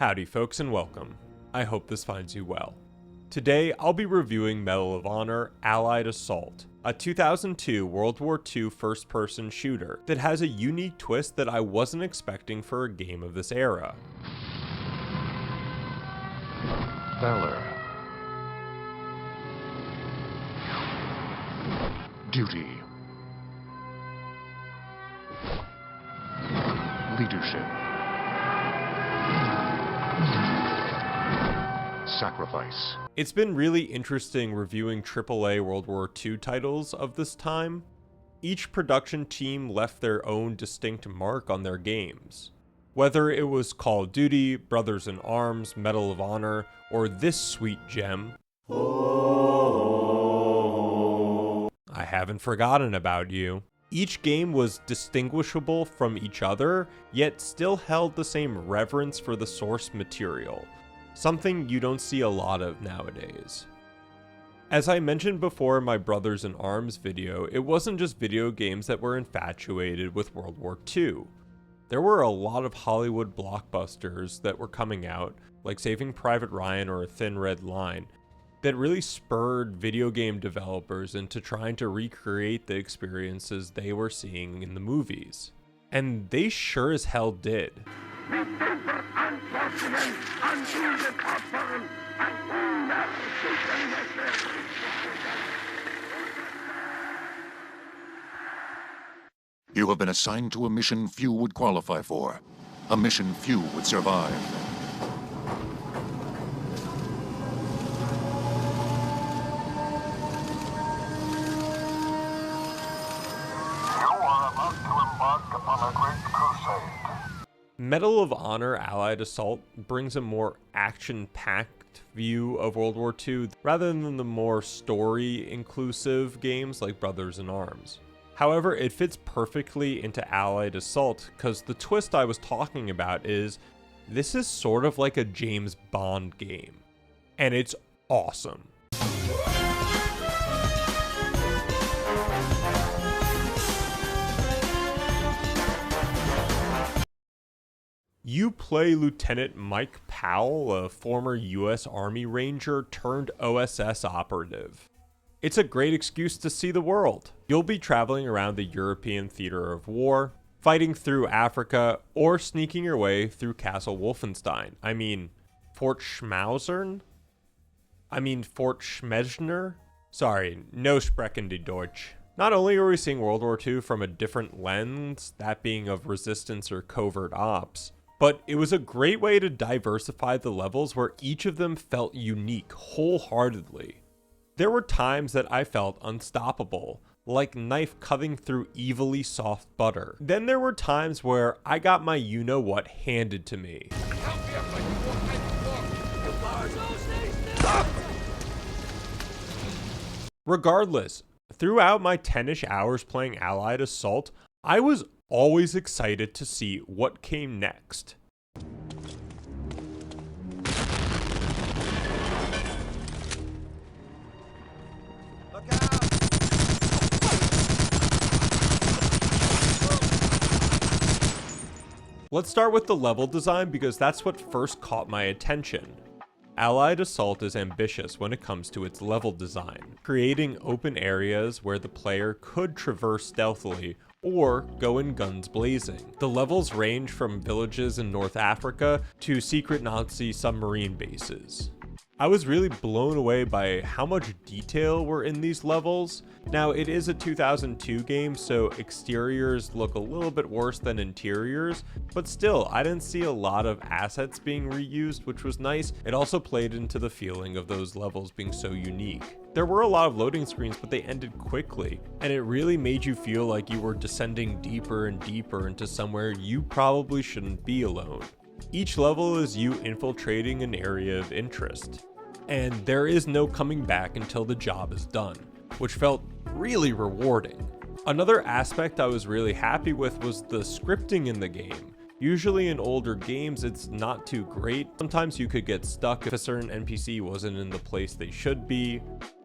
Howdy folks and welcome. I hope this finds you well. Today I'll be reviewing Medal of Honor Allied Assault, a 2002 World War II first-person shooter that has a unique twist that I wasn't expecting for a game of this era. Valor. Duty. Leadership. Sacrifice. It's been really interesting reviewing AAA World War II titles of this time. Each production team left their own distinct mark on their games. Whether it was Call of Duty, Brothers in Arms, Medal of Honor, or this sweet gem, I haven't forgotten about you. Each game was distinguishable from each other, yet still held the same reverence for the source material. Something you don't see a lot of nowadays. As I mentioned before in my Brothers in Arms video, it wasn't just video games that were infatuated with World War II. There were a lot of Hollywood blockbusters that were coming out, like Saving Private Ryan or A Thin Red Line, that really spurred video game developers into trying to recreate the experiences they were seeing in the movies. And they sure as hell did. You have been assigned to a mission few would qualify for. A mission few would survive. Medal of Honor Allied Assault brings a more action-packed view of World War II rather than the more story-inclusive games like Brothers in Arms. However, it fits perfectly into Allied Assault because the twist I was talking about is this is sort of like a James Bond game, and it's awesome. You play Lieutenant Mike Powell, a former US Army Ranger turned OSS operative. It's a great excuse to see the world. You'll be traveling around the European theater of war, fighting through Africa, or sneaking your way through Castle Wolfenstein. Fort Schmauzern? Fort Schmezner? Sorry, no sprechen die Deutsch. Not only are we seeing World War II from a different lens, that being of resistance or covert ops, but it was a great way to diversify the levels where each of them felt unique wholeheartedly. There were times that I felt unstoppable, like knife cutting through evilly soft butter. Then there were times where I got my you-know-what handed to me. Regardless, throughout my 10-ish hours playing Allied Assault, I was always excited to see what came next. Let's start with the level design because that's what first caught my attention. Allied Assault is ambitious when it comes to its level design, creating open areas where the player could traverse stealthily or go in guns blazing. The levels range from villages in North Africa to secret Nazi submarine bases. I was really blown away by how much detail were in these levels. Now, it is a 2002 game, so exteriors look a little bit worse than interiors, but still, I didn't see a lot of assets being reused, which was nice. It also played into the feeling of those levels being so unique. There were a lot of loading screens, but they ended quickly, and it really made you feel like you were descending deeper and deeper into somewhere you probably shouldn't be alone. Each level is you infiltrating an area of interest, and there is no coming back until the job is done, which felt really rewarding. Another aspect I was really happy with was the scripting in the game. Usually in older games, it's not too great. Sometimes you could get stuck if a certain NPC wasn't in the place they should be,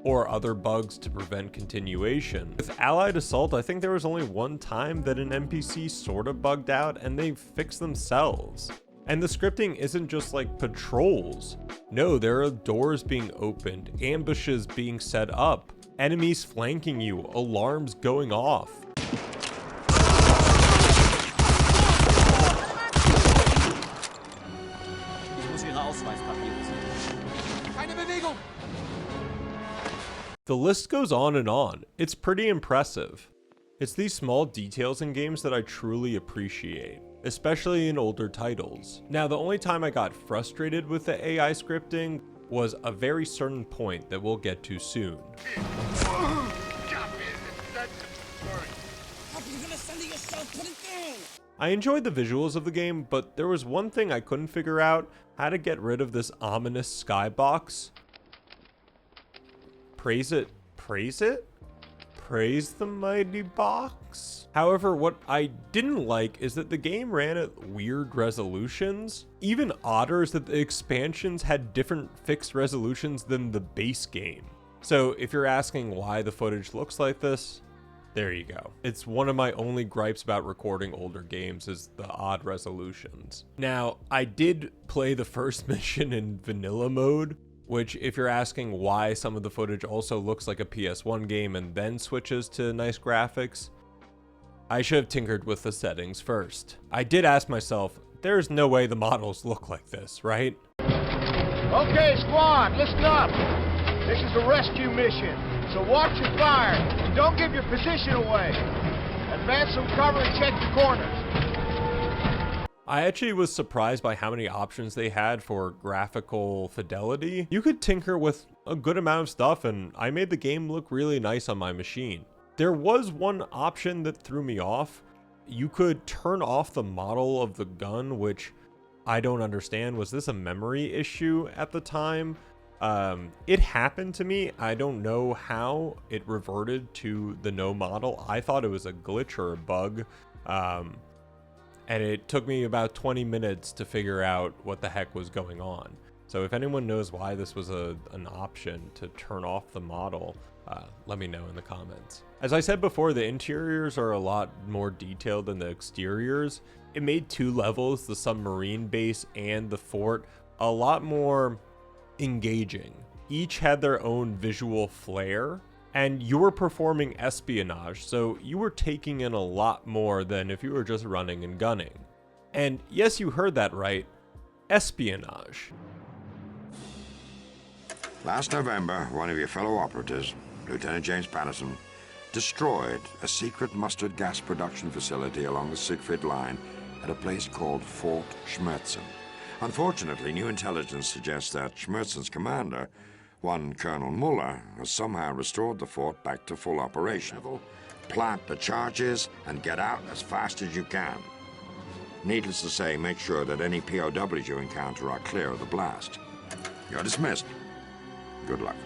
or other bugs to prevent continuation. With Allied Assault, I think there was only one time that an NPC sort of bugged out and they fixed themselves. And the scripting isn't just like patrols. No, there are doors being opened, ambushes being set up, enemies flanking you, alarms going off. The list goes on and on. It's pretty impressive. It's these small details in games that I truly appreciate, especially in older titles. Now, the only time I got frustrated with the AI scripting was a very certain point that we'll get to soon. I enjoyed the visuals of the game, but there was one thing I couldn't figure out: how to get rid of this ominous skybox. Praise it, praise it? Praise the mighty box? However, what I didn't like is that the game ran at weird resolutions. Even odder is that the expansions had different fixed resolutions than the base game. So if you're asking why the footage looks like this, there you go. It's one of my only gripes about recording older games is the odd resolutions. Now, I did play the first mission in vanilla mode, which, if you're asking why some of the footage also looks like a PS1 game and then switches to nice graphics, I should have tinkered with the settings first. I did ask myself, there's no way the models look like this, right? Okay, squad, listen up. This is a rescue mission, so watch your fire and don't give your position away. Advance some cover and check the corners. I actually was surprised by how many options they had for graphical fidelity. You could tinker with a good amount of stuff, and I made the game look really nice on my machine. There was one option that threw me off. You could turn off the model of the gun, which I don't understand. Was this a memory issue at the time? It happened to me. I don't know how it reverted to the no model. I thought it was a glitch or a bug. And it took me about 20 minutes to figure out what the heck was going on. So if anyone knows why this was an option to turn off the model, let me know in the comments. As I said before, the interiors are a lot more detailed than the exteriors. It made 2 levels, the submarine base and the fort, a lot more engaging. Each had their own visual flair, and you were performing espionage, so you were taking in a lot more than if you were just running and gunning. And yes, you heard that right, espionage. Last November, one of your fellow operatives, Lieutenant James Patterson, destroyed a secret mustard gas production facility along the Siegfried Line at a place called Fort Schmerzen. Unfortunately, new intelligence suggests that Schmerzen's commander, one Colonel Muller, has somehow restored the fort back to full operation. Plant the charges and get out as fast as you can. Needless to say, make sure that any POWs you encounter are clear of the blast. You're dismissed. Good luck.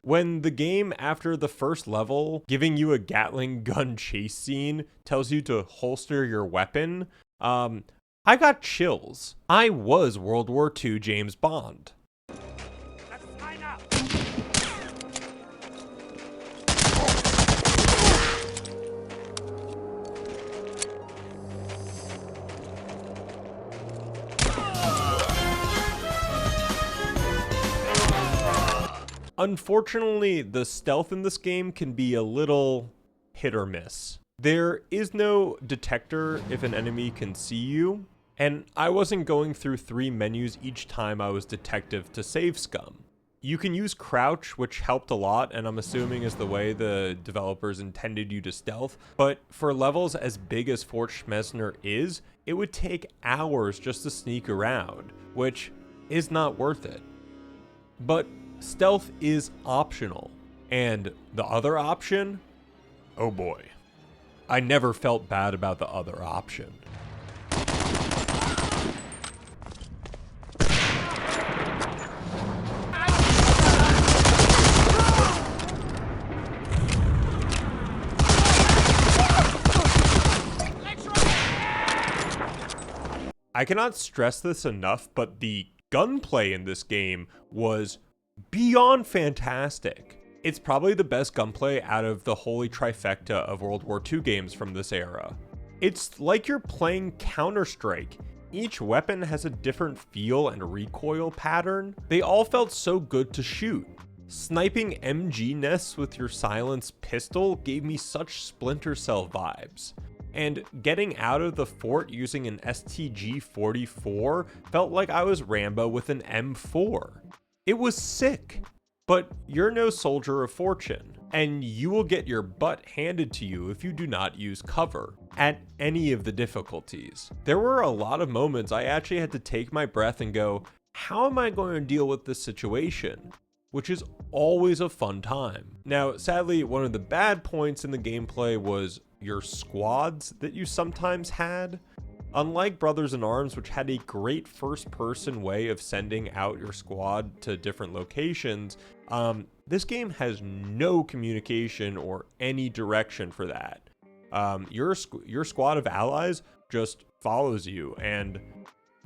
When the game, after the first level, giving you a Gatling gun chase scene, tells you to holster your weapon, I got chills. I was World War II James Bond. Unfortunately, the stealth in this game can be a little hit or miss. There is no detector if an enemy can see you, and I wasn't going through 3 menus each time I was detective to save scum. You can use crouch, which helped a lot, and I'm assuming is the way the developers intended you to stealth, but for levels as big as Fort Schmesner is, it would take hours just to sneak around, which is not worth it. But stealth is optional, and the other option? Oh boy. I never felt bad about the other option. I cannot stress this enough, but the gunplay in this game was beyond fantastic. It's probably the best gunplay out of the holy trifecta of World War II games from this era. It's like you're playing Counter-Strike, each weapon has a different feel and recoil pattern. They all felt so good to shoot. Sniping MG nests with your silenced pistol gave me such Splinter Cell vibes. And getting out of the fort using an STG-44 felt like I was Rambo with an M4. It was sick. But you're no soldier of fortune, and you will get your butt handed to you if you do not use cover at any of the difficulties. There were a lot of moments I actually had to take my breath and go, how am I going to deal with this situation? Which is always a fun time. Now, sadly, one of the bad points in the gameplay was your squads that you sometimes had. Unlike Brothers in Arms, which had a great first-person way of sending out your squad to different locations, this game has no communication or any direction for that. Your squad of allies just follows you, and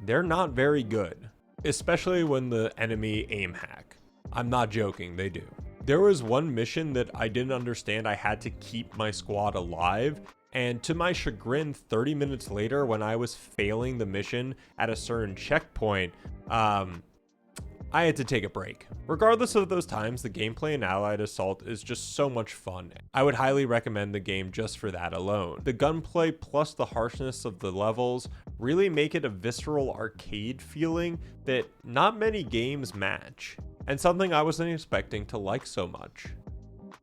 they're not very good, especially when the enemy aim hack. I'm not joking, they do. There was one mission that I didn't understand. I had to keep my squad alive, and to my chagrin, 30 minutes later, when I was failing the mission at a certain checkpoint, I had to take a break. Regardless of those times, the gameplay in Allied Assault is just so much fun. I would highly recommend the game just for that alone. The gunplay plus the harshness of the levels really make it a visceral arcade feeling that not many games match, and something I wasn't expecting to like so much.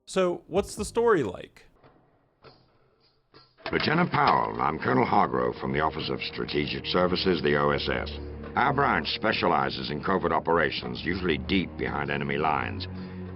So what's the story like? Lieutenant Powell, I'm Colonel Hargrove from the Office of Strategic Services, the OSS. Our branch specializes in covert operations, usually deep behind enemy lines.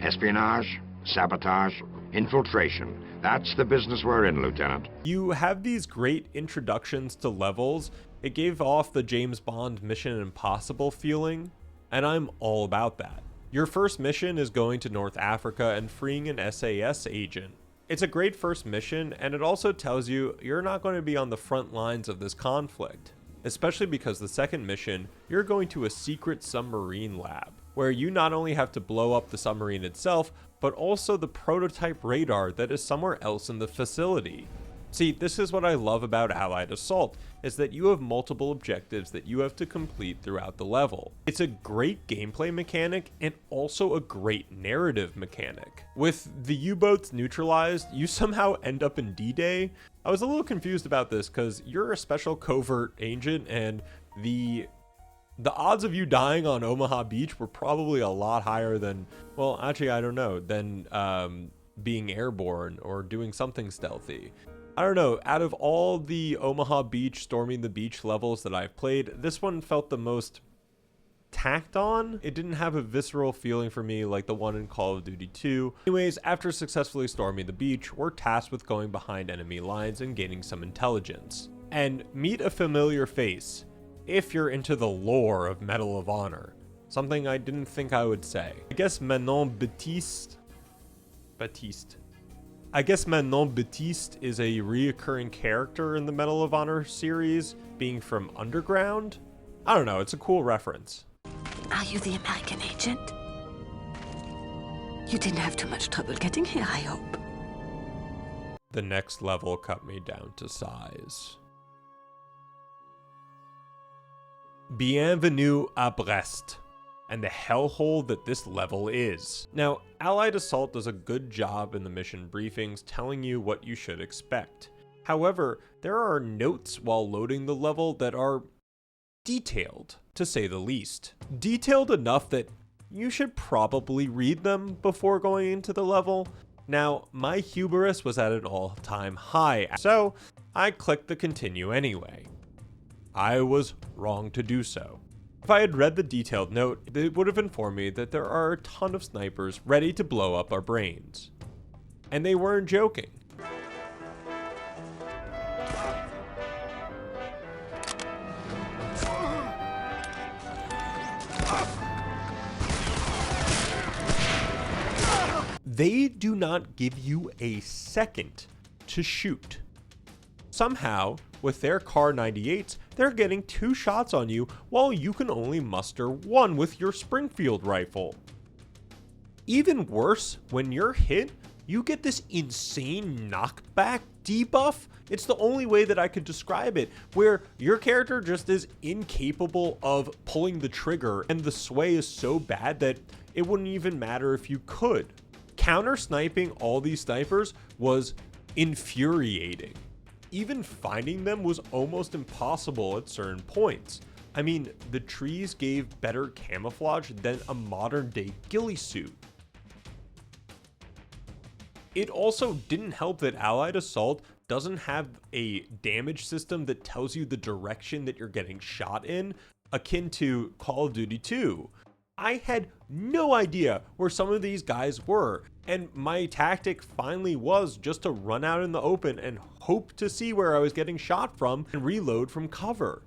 Espionage, sabotage, infiltration. That's the business we're in, Lieutenant. You have these great introductions to levels. It gave off the James Bond Mission Impossible feeling, and I'm all about that. Your first mission is going to North Africa and freeing an SAS agent. It's a great first mission, and it also tells you you're not going to be on the front lines of this conflict. Especially because the second mission, you're going to a secret submarine lab, where you not only have to blow up the submarine itself, but also the prototype radar that is somewhere else in the facility. See, this is what I love about Allied Assault, is that you have multiple objectives that you have to complete throughout the level. It's a great gameplay mechanic and also a great narrative mechanic. With the U-boats neutralized, you somehow end up in D-Day. I was a little confused about this because you're a special covert agent, and the odds of you dying on Omaha Beach were probably a lot higher than, well, actually, I don't know, than being airborne or doing something stealthy. I don't know, out of all the Omaha Beach, storming the beach levels that I've played, this one felt the most tacked on. It didn't have a visceral feeling for me like the one in Call of Duty 2. Anyways, after successfully storming the beach, we're tasked with going behind enemy lines and gaining some intelligence. And meet a familiar face, if you're into the lore of Medal of Honor. Something I didn't think I would say. I guess Manon Baptiste is a reoccurring character in the Medal of Honor series, being from Underground. I don't know, it's a cool reference. Are you the American agent? You didn't have too much trouble getting here, I hope. The next level cut me down to size. Bienvenue à Brest, and the hellhole that this level is. Now, Allied Assault does a good job in the mission briefings telling you what you should expect. However, there are notes while loading the level that are detailed, to say the least. Detailed enough that you should probably read them before going into the level. Now, my hubris was at an all-time high, so I clicked the continue anyway. I was wrong to do so. If I had read the detailed note, it would have informed me that there are a ton of snipers ready to blow up our brains. And they weren't joking. They do not give you a second to shoot. Somehow, with their Kar 98s, they're getting 2 shots on you while you can only muster 1 with your Springfield rifle. Even worse, when you're hit, you get this insane knockback debuff It's the only way that I could describe it, where your character just is incapable of pulling the trigger and the sway is so bad that it wouldn't even matter if you could. Counter sniping all these snipers was infuriating. Even finding them was almost impossible at certain points. I mean, the trees gave better camouflage than a modern day ghillie suit. It also didn't help that Allied Assault doesn't have a damage system that tells you the direction that you're getting shot in, akin to Call of Duty 2. I had no idea where some of these guys were, and my tactic finally was just to run out in the open and hope to see where I was getting shot from and reload from cover,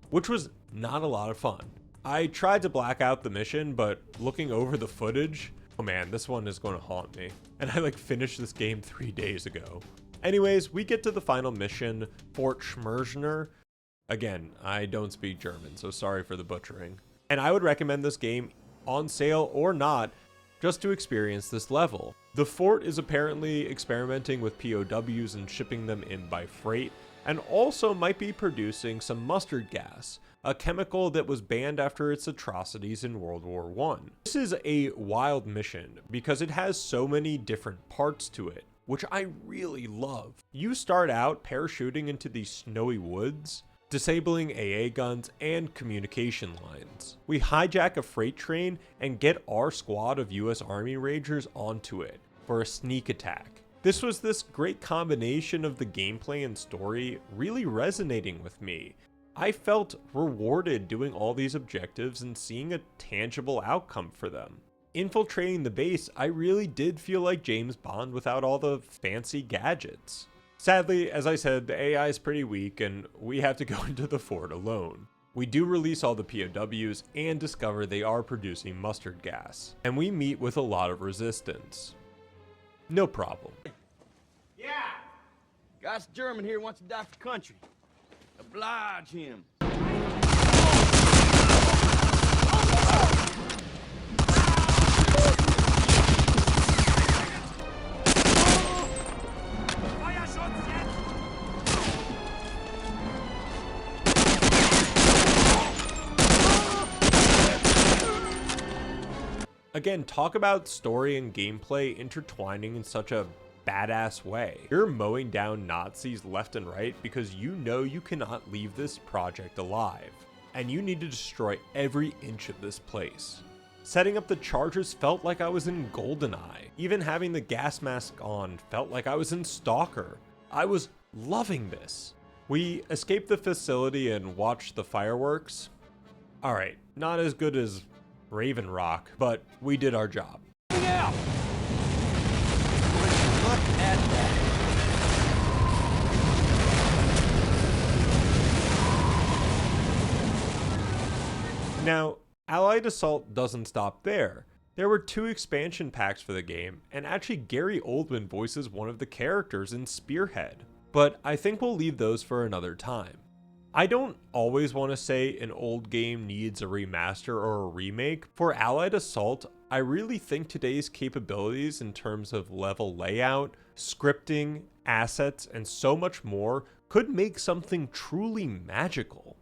which was not a lot of fun. I tried to black out the mission, but looking over the footage, oh man, this one is going to haunt me. And I finished this game 3 days ago. Anyways, we get to the final mission, Fort Schmerzner. Again, I don't speak German, so sorry for the butchering. And I would recommend this game, on sale or not, just to experience this level. The fort is apparently experimenting with POWs and shipping them in by freight, and also might be producing some mustard gas, a chemical that was banned after its atrocities in World War I. This is a wild mission because it has so many different parts to it, which I really love. You start out parachuting into these snowy woods, disabling AA guns and communication lines. We hijack a freight train and get our squad of US Army Rangers onto it for a sneak attack. This was this great combination of the gameplay and story really resonating with me. I felt rewarded doing all these objectives and seeing a tangible outcome for them. Infiltrating the base, I really did feel like James Bond without all the fancy gadgets. Sadly, as I said, the AI is pretty weak and we have to go into the fort alone. We do release all the POWs and discover they are producing mustard gas, and we meet with a lot of resistance. No problem. Yeah! Guy's German here wants to die for country. Oblige him. Again, talk about story and gameplay intertwining in such a badass way. You're mowing down Nazis left and right because you know you cannot leave this project alive, and you need to destroy every inch of this place. Setting up the charges felt like I was in GoldenEye. Even having the gas mask on felt like I was in Stalker. I was loving this. We escaped the facility and watched the fireworks. Alright, not as good as Raven Rock, but we did our job. Yeah. Look at that. Now, Allied Assault doesn't stop there. There were 2 expansion packs for the game, and actually Gary Oldman voices one of the characters in Spearhead. But I think we'll leave those for another time. I don't always want to say an old game needs a remaster or a remake. For Allied Assault, I really think today's capabilities in terms of level layout, scripting, assets, and so much more could make something truly magical.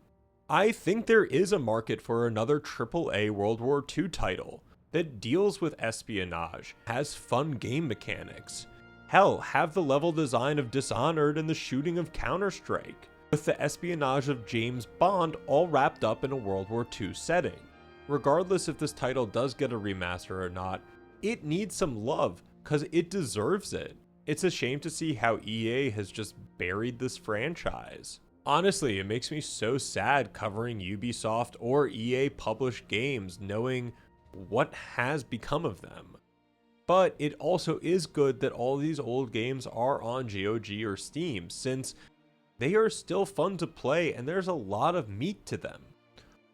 I think there is a market for another AAA World War II title that deals with espionage, has fun game mechanics. Hell, have the level design of Dishonored and the shooting of Counter-Strike, with the espionage of James Bond all wrapped up in a World War II setting. Regardless if this title does get a remaster or not, it needs some love, cause it deserves it. It's a shame to see how EA has just buried this franchise. Honestly, it makes me so sad covering Ubisoft or EA published games knowing what has become of them. But it also is good that all these old games are on GOG or Steam, since they are still fun to play and there's a lot of meat to them.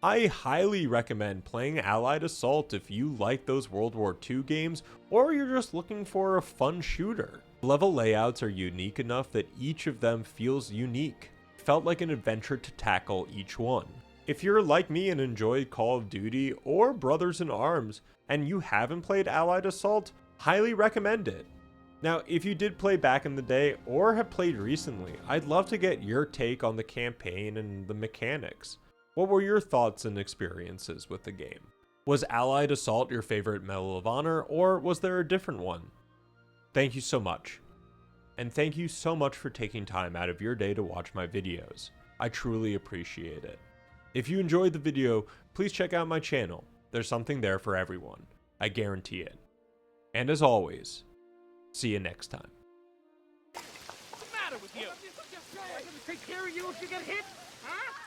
I highly recommend playing Allied Assault if you like those World War II games or you're just looking for a fun shooter. Level layouts are unique enough that each of them feels unique. It felt like an adventure to tackle each one. If you're like me and enjoy Call of Duty or Brothers in Arms and you haven't played Allied Assault, highly recommend it. Now, if you did play back in the day or have played recently, I'd love to get your take on the campaign and the mechanics. What were your thoughts and experiences with the game? Was Allied Assault your favorite Medal of Honor, or was there a different one? Thank you so much. And thank you so much for taking time out of your day to watch my videos. I truly appreciate it. If you enjoyed the video, please check out my channel. There's something there for everyone. I guarantee it. And as always, see you next time. What's the matter with you? I didn't take care of you if you get hit, huh?